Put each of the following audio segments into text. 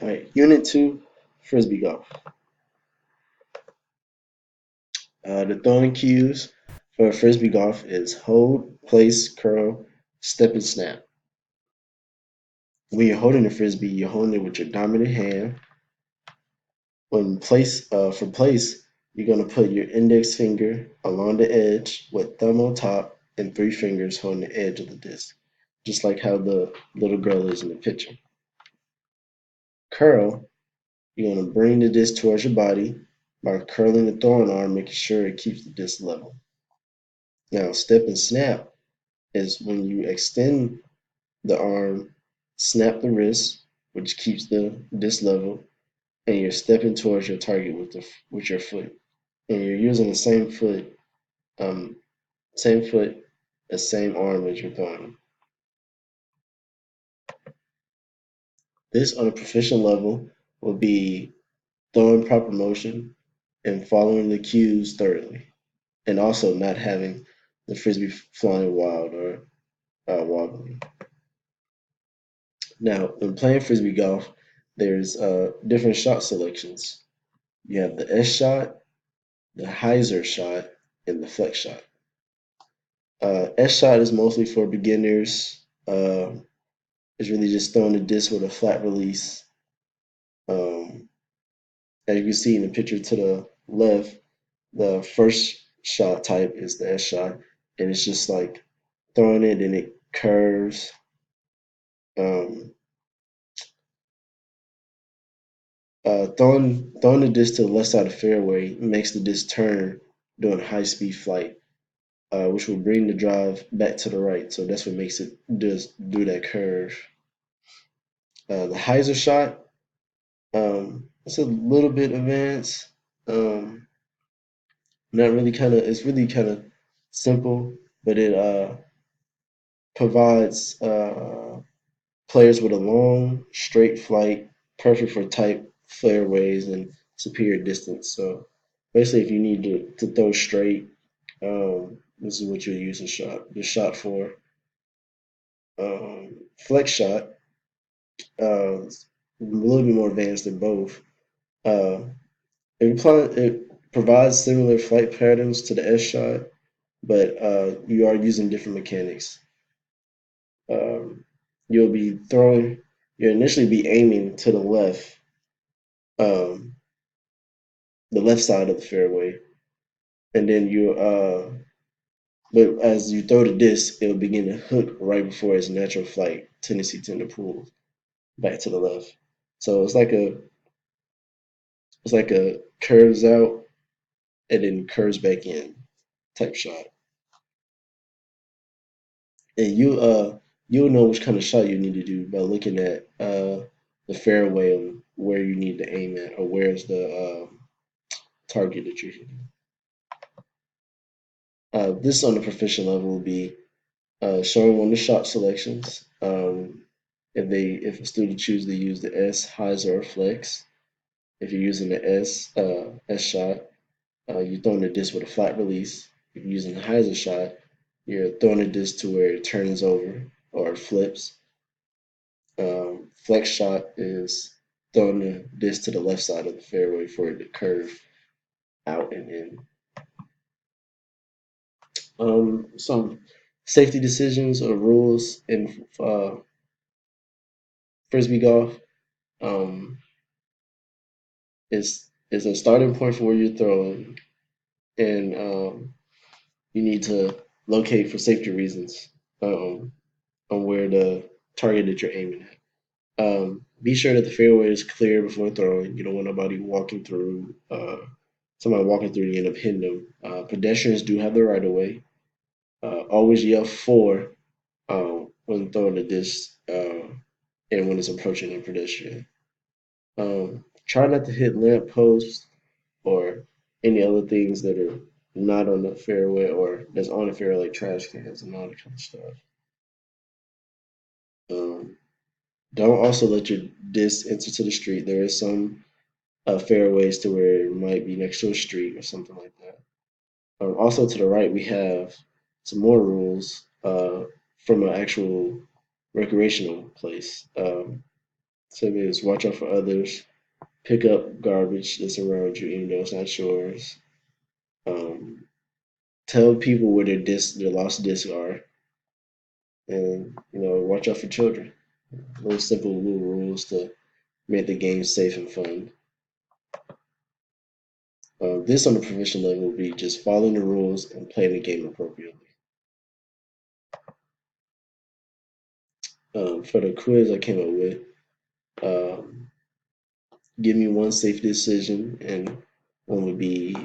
All right, Unit 2, Frisbee Golf. The throwing cues for Frisbee Golf is hold, place, curl, step, and snap. When you're holding the Frisbee, you're holding it with your dominant hand. For place, you're going to put your index finger along the edge with thumb on top and three fingers holding the edge of the disc, just like how the little girl is in the picture. Curl, you're going to bring the disc towards your body by curling the throwing arm, making sure it keeps the disc level. Now, step and snap is when you extend the arm, snap the wrist, which keeps the disc level, and you're stepping towards your target with your foot, and you're using the um, same foot, the same arm as you're throwing. This on a proficient level will be throwing proper motion and following the cues thoroughly, and also not having the frisbee flying wild or wobbly. Now, when playing frisbee golf, there's different shot selections. You have the S shot, the hyzer shot, and the flex shot. S shot is mostly for beginners. It's really just throwing the disc with a flat release. Um, as you can see in the picture to the left, the first shot type is the S shot, and it's just like throwing it and it curves. Um, throwing the disc to the left side of the fairway makes the disc turn during high speed flight, which will bring the drive back to the right. So that's what makes it do that curve. The hyzer shot, it's a little bit advanced. Um, not really it's really kind of simple, but it provides players with a long, straight flight, perfect for tight fairways and superior distance. So basically, if you need to throw straight, this is what you'll use the shot for. Flex shot, a little bit more advanced than both. Uh, it provides similar flight patterns to the S shot, but you are using different mechanics. Um, you'll be throwing, you'll initially be aiming to um, the left side of the fairway, and then but as you throw the disc, it'll begin to hook right before its natural flight tendency to pull back to the left. So it's like a curves out and then curves back in type shot. And you'll know which kind of shot you need to do by looking at the fairway and where you need to aim at or where's the target that you're hitting. This on the proficient level will be showing on the shot selections. If a student chooses to use the S, hyzer, or flex, if you're using the S shot, you're throwing the disc with a flat release. If you're using the hyzer shot, you're throwing the disc to where it turns over or flips. Flex shot is throwing the disc to the left side of the fairway for it to curve out and in. Some safety decisions or rules in frisbee golf um, is a starting point for where you're throwing, and you need to locate for safety reasons on where the target that you're aiming at. Be sure that the fairway is clear before throwing. You don't want nobody walking through. Somebody walking through, you end up hitting them. Pedestrians do have the right of way. Always yell four when throwing the disc and when it's approaching a pedestrian. Try not to hit lamp posts or any other things that are not on the fairway or that's on the fairway, like trash cans and all that kind of stuff. Um, don't also let your disc enter to the street. There is some fairways to where it might be next to a street or something like that. Also to the right, we have some more rules from an actual recreational place. Tip is watch out for others. Pick up garbage that's around you, even though it's not yours. Um, Tell people where their lost discs are, and watch out for children. Those simple little rules to make the game safe and fun. This on the proficient level will be just following the rules and playing the game appropriately. For the quiz I came up with, um, give me one safe decision, and one would be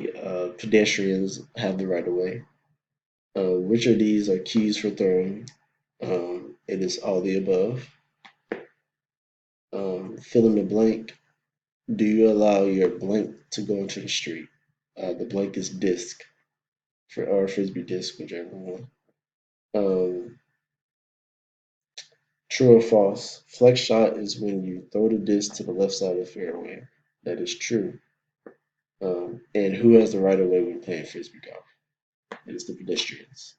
pedestrians have the right of way. Which of these are keys for throwing? It is all the above. Fill in the blank. Do you allow your blank to go into the street? The blank is disc for or frisbee disc, whichever one. Um, True or false? Flex shot is when you throw the disc to the left side of the fairway. That is true. And who has the right of way when playing frisbee golf? It is the pedestrians.